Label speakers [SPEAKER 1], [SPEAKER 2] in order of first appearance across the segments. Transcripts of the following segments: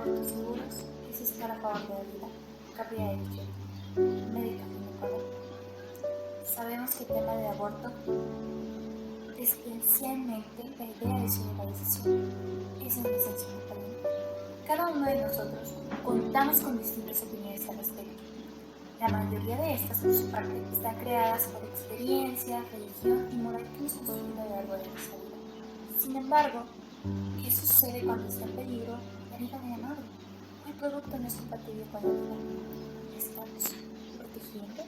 [SPEAKER 1] abortos seguros es estar a favor de la vida. Gabriela Echenique, médica ginecóloga. Sabemos que el tema del aborto, especialmente la idea de su legalización, es una sensible caliente. Cada uno de nosotros contamos con distintas opiniones al respecto. La mayoría de estas, por su parte, están creadas por experiencia, religión y moral que hemos construido a lo largo de nuestra vida. Sin embargo, ¿qué sucede cuando está en peligro la vida de la madre? El producto no es compatible con la vida. ¿La estamos protegiendo?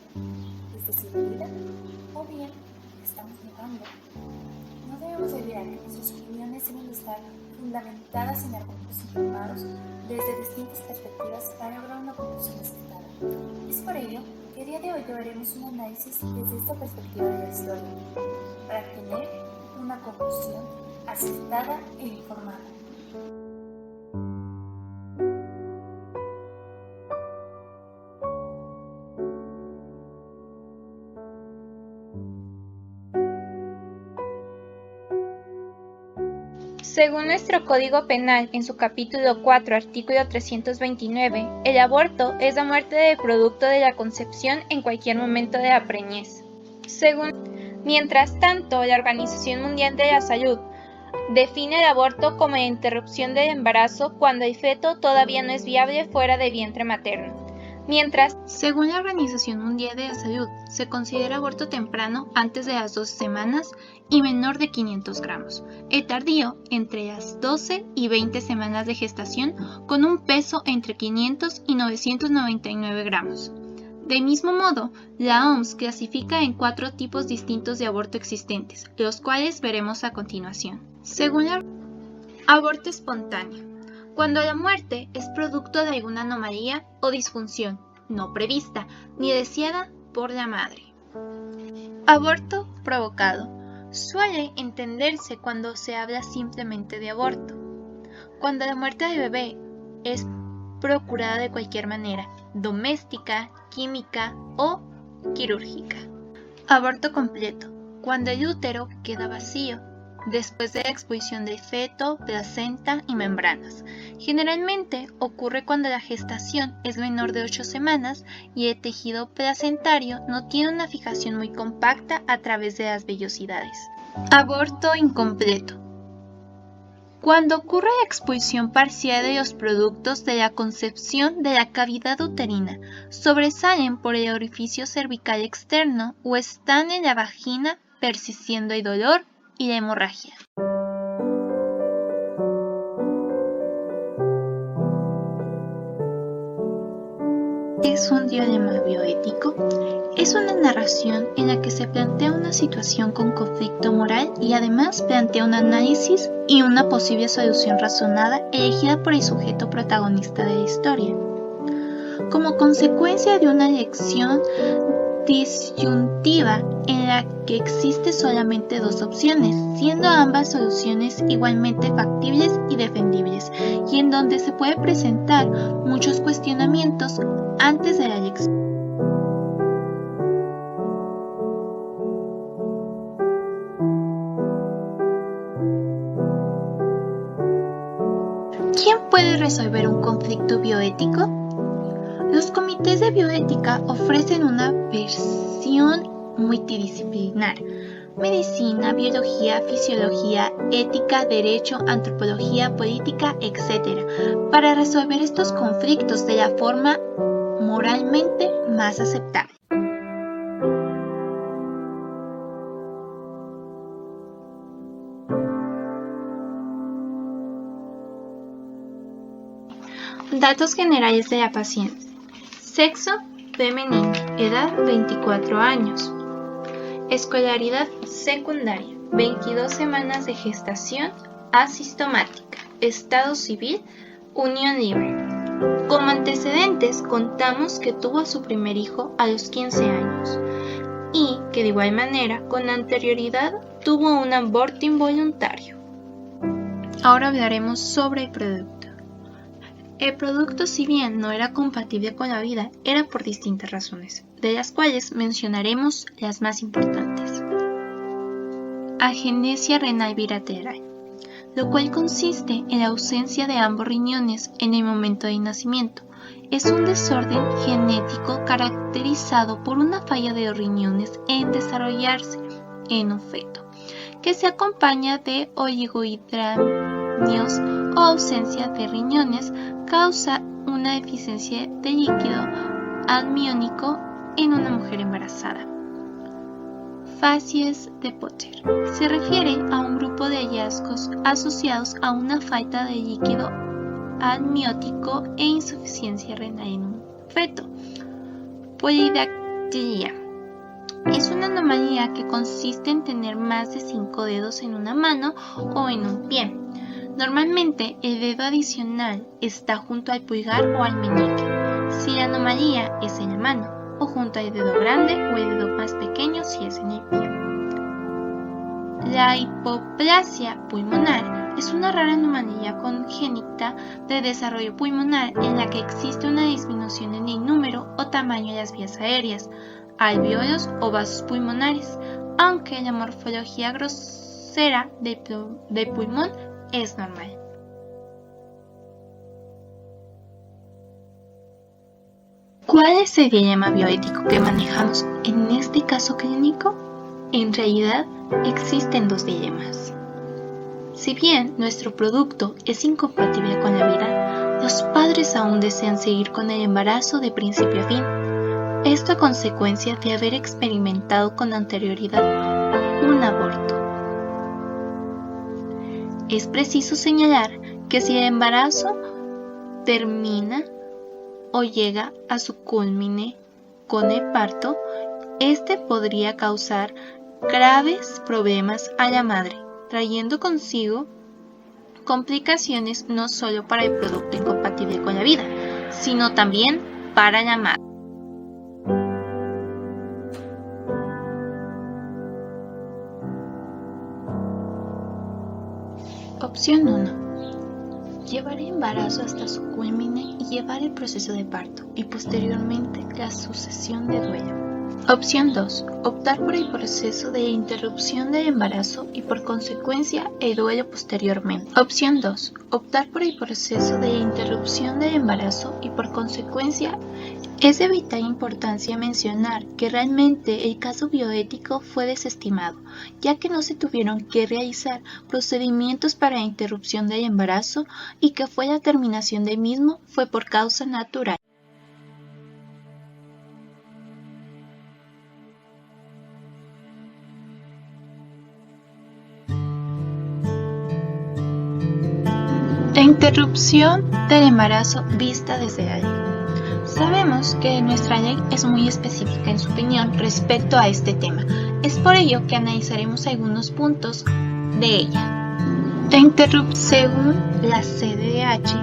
[SPEAKER 1] ¿Es decir, la vida? ¿O bien la estamos negando? No debemos olvidar que nuestras opiniones deben estar fundamentadas en argumentos informados desde distintas perspectivas para lograr una conclusión acertada. Es por ello que el día de hoy llevaremos un análisis desde esta perspectiva de la historia, para tener una conclusión acertada e informada.
[SPEAKER 2] Según nuestro Código Penal, en su capítulo 4, artículo 329, el aborto es la muerte del producto de la concepción en cualquier momento de la preñez. Mientras tanto, la Organización Mundial de la Salud define el aborto como la interrupción del embarazo cuando el feto todavía no es viable fuera del vientre materno. Según la Organización Mundial de la Salud, se considera aborto temprano antes de las 12 semanas y menor de 500 gramos. El tardío entre las 12 y 20 semanas de gestación con un peso entre 500 y 999 gramos. Del mismo modo, la OMS clasifica en 4 tipos distintos de aborto existentes, los cuales veremos a continuación. Según la aborto espontáneo. Cuando la muerte es producto de alguna anomalía o disfunción no prevista ni deseada por la madre. Aborto provocado. Suele entenderse cuando se habla simplemente de aborto. Cuando la muerte del bebé es procurada de cualquier manera, doméstica, química o quirúrgica. Aborto completo. Cuando el útero queda vacío después de la expulsión del feto, placenta y membranas. Generalmente ocurre cuando la gestación es menor de 8 semanas y el tejido placentario no tiene una fijación muy compacta a través de las vellosidades. Aborto incompleto. Cuando ocurre la expulsión parcial de los productos de la concepción de la cavidad uterina, sobresalen por el orificio cervical externo o están en la vagina persistiendo el dolor y la hemorragia. ¿Es un dilema bioético? Es una narración en la que se plantea una situación con conflicto moral y además plantea un análisis y una posible solución razonada elegida por el sujeto protagonista de la historia. Como consecuencia de una elección disyuntiva en la que existe solamente 2 opciones, siendo ambas soluciones igualmente factibles y defendibles, y en donde se puede presentar muchos cuestionamientos antes de la elección. ¿Quién puede resolver un conflicto bioético? Los comités de bioética ofrecen una versión multidisciplinar: medicina, biología, fisiología, ética, derecho, antropología, política, etc., para resolver estos conflictos de la forma moralmente más aceptable. Datos generales de la paciente. Sexo femenino, edad 24 años. Escolaridad secundaria, 22 semanas de gestación asistomática. Estado civil, unión libre. Como antecedentes contamos que tuvo a su primer hijo a los 15 años y que de igual manera con anterioridad tuvo un aborto involuntario. Ahora hablaremos sobre el producto. El producto, si bien no era compatible con la vida, era por distintas razones, de las cuales mencionaremos las más importantes. Agenesia renal bilateral. lo cual consiste en la ausencia de ambos riñones en el momento del nacimiento. Es un desorden genético caracterizado por una falla de los riñones en desarrollarse en un feto, que se acompaña de oligohidramios o ausencia de riñones, causa una deficiencia de líquido amniótico en una mujer embarazada. Facies de Potter se refiere a un grupo de hallazgos asociados a una falta de líquido amniótico e insuficiencia renal en un feto. Polidactilia es una anomalía que consiste en tener más de 5 dedos en una mano o en un pie. Normalmente el dedo adicional está junto al pulgar o al meñique, si la anomalía es en la mano, o junto al dedo grande o el dedo más pequeño si es en el pie. La hipoplasia pulmonar es una rara anomalía congénita de desarrollo pulmonar en la que existe una disminución en el número o tamaño de las vías aéreas, alvéolos o vasos pulmonares, aunque la morfología grosera del pulmón es normal. ¿Cuál es el dilema bioético que manejamos en este caso clínico? En realidad, existen dos dilemas. Si bien nuestro producto es incompatible con la vida, los padres aún desean seguir con el embarazo de principio a fin. Esto a consecuencia de haber experimentado con anterioridad un aborto. Es preciso señalar que si el embarazo termina o llega a su culmine con el parto, este podría causar graves problemas a la madre, trayendo consigo complicaciones no solo para el producto incompatible con la vida, sino también para la madre. Opción 1. Llevar el embarazo hasta su culmine y llevar el proceso de parto y posteriormente la sucesión de duelo. Opción 2. Optar por el proceso de interrupción del embarazo y por consecuencia el duelo posteriormente. Opción 2. Optar por el proceso de interrupción del embarazo y por consecuencia. Es de vital importancia mencionar que realmente el caso bioético fue desestimado, ya que no se tuvieron que realizar procedimientos para la interrupción del embarazo y que la terminación del mismo fue por causa natural. La interrupción del embarazo vista desde la ley. Sabemos que nuestra ley es muy específica en su opinión respecto a este tema. Es por ello que analizaremos algunos puntos de ella. La interrupción, según la CDH,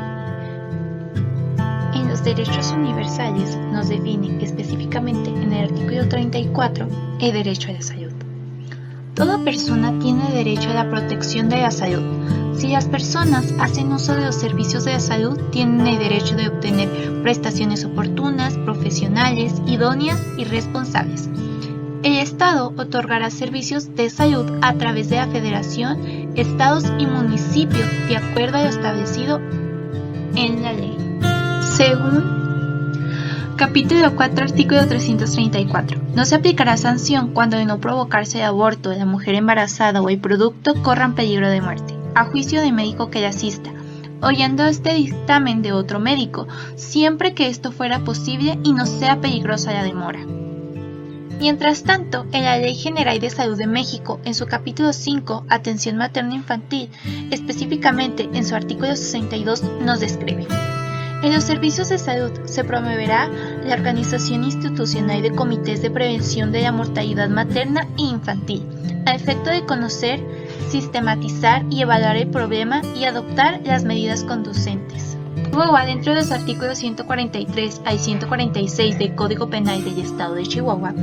[SPEAKER 2] en los derechos universales nos define específicamente en el artículo 34 el derecho a la salud. Toda persona tiene derecho a la protección de la salud. Si las personas hacen uso de los servicios de la salud, tienen el derecho de obtener prestaciones oportunas, profesionales, idóneas y responsables. El Estado otorgará servicios de salud a través de la Federación, Estados y municipios de acuerdo a lo establecido en la ley. Según Capítulo 4, artículo 334. No se aplicará sanción cuando de no provocarse el aborto de la mujer embarazada o el producto corran peligro de muerte, a juicio del médico que la asista, oyendo este dictamen de otro médico, siempre que esto fuera posible y no sea peligrosa la demora. Mientras tanto, en la Ley General de Salud de México, en su capítulo 5, Atención Materno-Infantil, específicamente en su artículo 62, nos describe: en los servicios de salud se promoverá la organización institucional de comités de prevención de la mortalidad materna e infantil, a efecto de conocer, sistematizar y evaluar el problema y adoptar las medidas conducentes. Chihuahua, dentro de los artículos 143 al 146 del Código Penal del Estado de Chihuahua,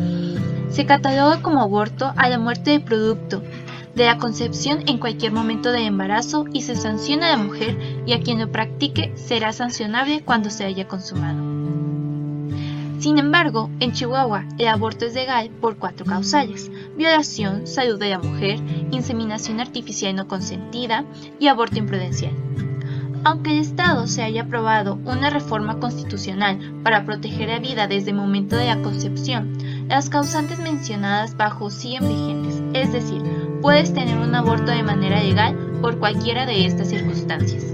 [SPEAKER 2] se cataloga como aborto a la muerte del producto de la concepción en cualquier momento del embarazo y se sanciona a la mujer y a quien lo practique será sancionable cuando se haya consumado. Sin embargo, en Chihuahua, el aborto es legal por 4 causales: violación, salud de la mujer, inseminación artificial no consentida y aborto imprudencial. Aunque el Estado se haya aprobado una reforma constitucional para proteger la vida desde el momento de la concepción, las causantes mencionadas bajo siguen vigentes, es decir, puedes tener un aborto de manera legal por cualquiera de estas circunstancias.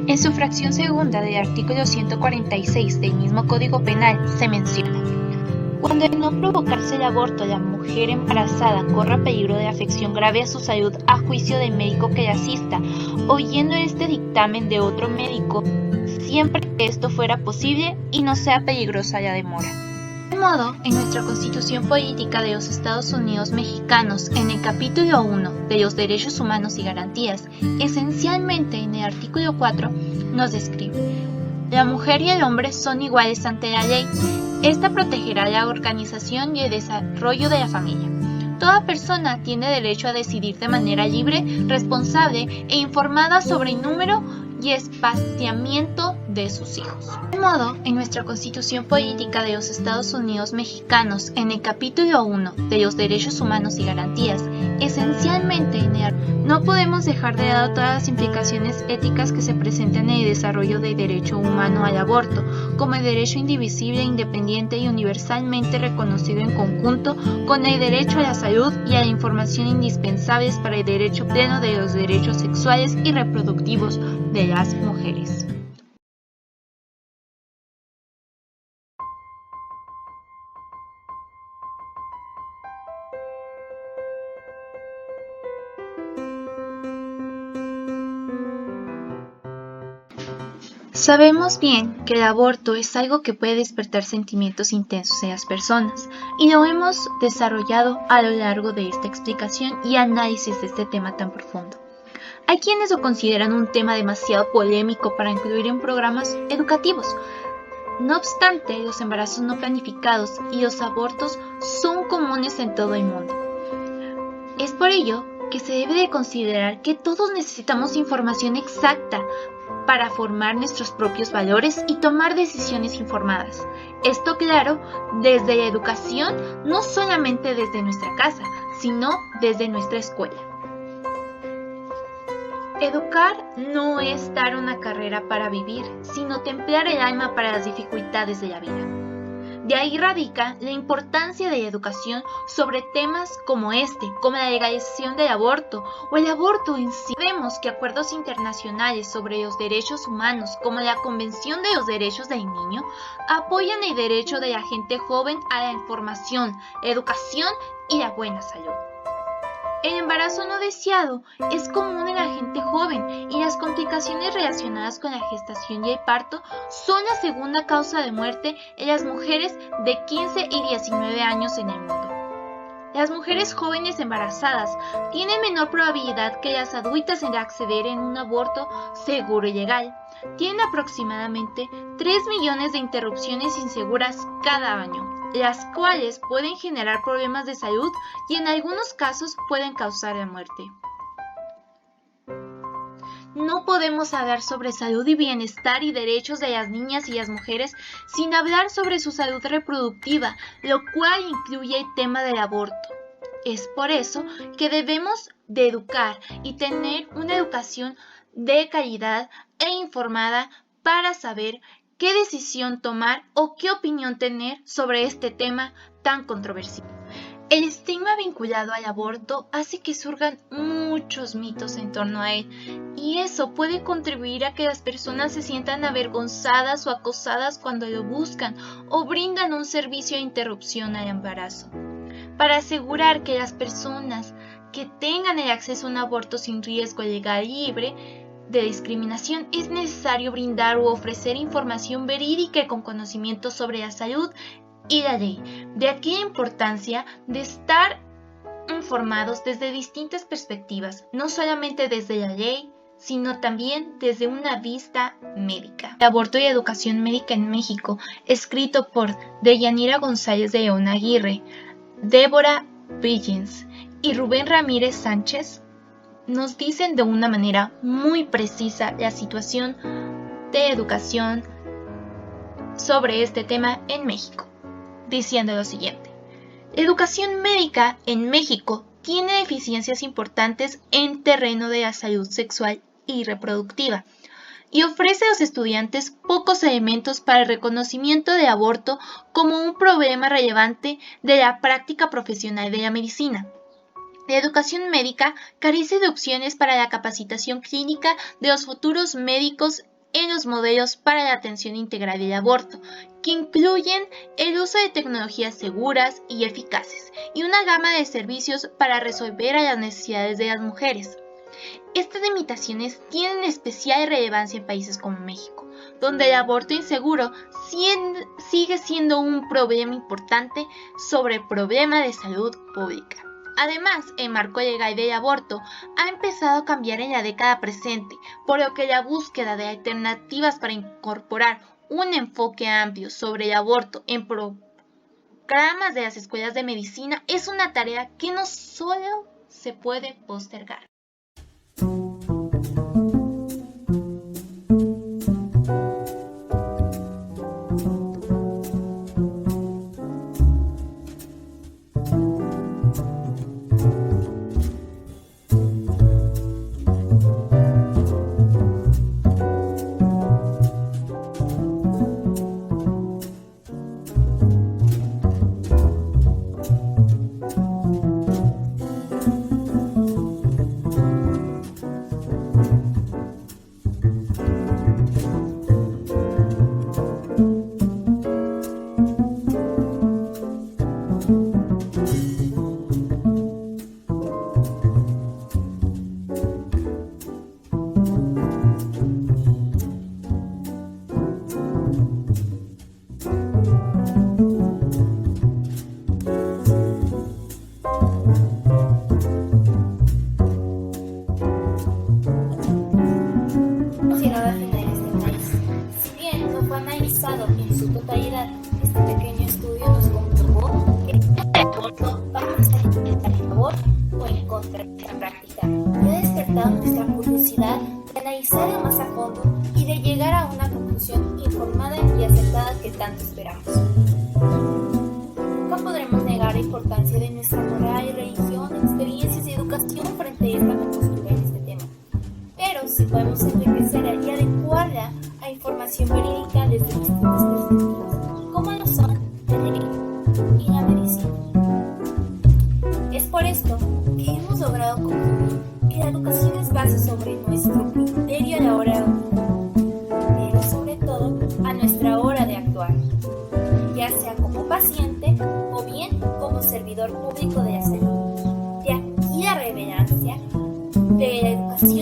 [SPEAKER 2] En su fracción segunda del artículo 146 del mismo Código Penal se menciona: cuando al no provocarse el aborto la mujer embarazada corra peligro de afección grave a su salud a juicio del médico que la asista, oyendo este dictamen de otro médico, siempre que esto fuera posible y no sea peligrosa la demora. De modo, en nuestra Constitución Política de los Estados Unidos Mexicanos, en el capítulo 1 de los Derechos Humanos y Garantías, esencialmente en el artículo 4, nos describe: la mujer y el hombre son iguales ante la ley. Esta protegerá la organización y el desarrollo de la familia. Toda persona tiene derecho a decidir de manera libre, responsable e informada sobre el número y espaciamiento de sus hijos. De modo, en nuestra Constitución Política de los Estados Unidos Mexicanos, en el capítulo 1 de los Derechos Humanos y Garantías, esencialmente no podemos dejar de lado todas las implicaciones éticas que se presentan en el desarrollo del derecho humano al aborto, como el derecho indivisible, independiente y universalmente reconocido en conjunto con el derecho a la salud y a la información indispensables para el derecho pleno de los derechos sexuales y reproductivos de las mujeres. Sabemos bien que el aborto es algo que puede despertar sentimientos intensos en las personas, y lo hemos desarrollado a lo largo de esta explicación y análisis de este tema tan profundo. Hay quienes lo consideran un tema demasiado polémico para incluir en programas educativos. No obstante, los embarazos no planificados y los abortos son comunes en todo el mundo. Es por ello que se debe de considerar que todos necesitamos información exacta para formar nuestros propios valores y tomar decisiones informadas. Esto, claro, desde la educación, no solamente desde nuestra casa, sino desde nuestra escuela. Educar no es dar una carrera para vivir, sino templar el alma para las dificultades de la vida. De ahí radica la importancia de la educación sobre temas como como la legalización del aborto o el aborto en sí. Vemos que acuerdos internacionales sobre los derechos humanos, como la Convención de los Derechos del Niño, apoyan el derecho de la gente joven a la información, educación y la buena salud. El embarazo no deseado es común en la gente joven y las complicaciones relacionadas con la gestación y el parto son la segunda causa de muerte en las mujeres de 15 y 19 años en el mundo. Las mujeres jóvenes embarazadas tienen menor probabilidad que las adultas en acceder en un aborto seguro y legal. Tienen aproximadamente 3 millones de interrupciones inseguras cada año, las cuales pueden generar problemas de salud y en algunos casos pueden causar la muerte. No podemos hablar sobre salud y bienestar y derechos de las niñas y las mujeres sin hablar sobre su salud reproductiva, lo cual incluye el tema del aborto. Es por eso que debemos de educar y tener una educación de calidad e informada para saber qué decisión tomar o qué opinión tener sobre este tema tan controversial. El estigma vinculado al aborto hace que surjan muchos mitos en torno a él, y eso puede contribuir a que las personas se sientan avergonzadas o acosadas cuando lo buscan o brindan un servicio de interrupción al embarazo. Para asegurar que las personas que tengan el acceso a un aborto sin riesgo legal y libre de discriminación, es necesario brindar u ofrecer información verídica y con conocimiento sobre la salud y la ley. De aquí la importancia de estar informados desde distintas perspectivas, no solamente desde la ley, sino también desde una vista médica. Aborto y educación médica en México, escrito por Deyanira González de León Aguirre, Débora Billings y Rubén Ramírez Sánchez, nos dicen de una manera muy precisa la situación de educación sobre este tema en México, diciendo lo siguiente: la educación médica en México tiene deficiencias importantes en terreno de la salud sexual y reproductiva, y ofrece a los estudiantes pocos elementos para el reconocimiento del aborto como un problema relevante de la práctica profesional de la medicina. La educación médica carece de opciones para la capacitación clínica de los futuros médicos en los modelos para la atención integral del aborto, que incluyen el uso de tecnologías seguras y eficaces y una gama de servicios para resolver a las necesidades de las mujeres. Estas limitaciones tienen especial relevancia en países como México, donde el aborto inseguro sigue siendo un problema importante sobre el problema de salud pública. Además, el marco legal del aborto ha empezado a cambiar en la década presente, por lo que la búsqueda de alternativas para incorporar un enfoque amplio sobre el aborto en programas de las escuelas de medicina es una tarea que no solo se puede postergar.
[SPEAKER 1] En su totalidad, este pequeño estudio nos comprobó que el aborto vamos a intentar a favor o en contra de la práctica, y ha despertado nuestra curiosidad de analizarlo más a fondo y de llegar a una conclusión informada y acertada que tanto esperamos. Nunca podremos negar la importancia de nuestra moral y religión, experiencias y educación frente a esta postura en este tema, pero sí podemos enriquecerla y adecuarla a información verídica desde distintas perspectivas, como lo son el derecho y la medicina. Es por esto que hemos logrado concluir que la educación es base sobre nuestro criterio a la hora de opinar, pero sobre todo a nuestra hora de actuar, ya sea como paciente o bien como servidor público de la salud. De aquí la relevancia de la educación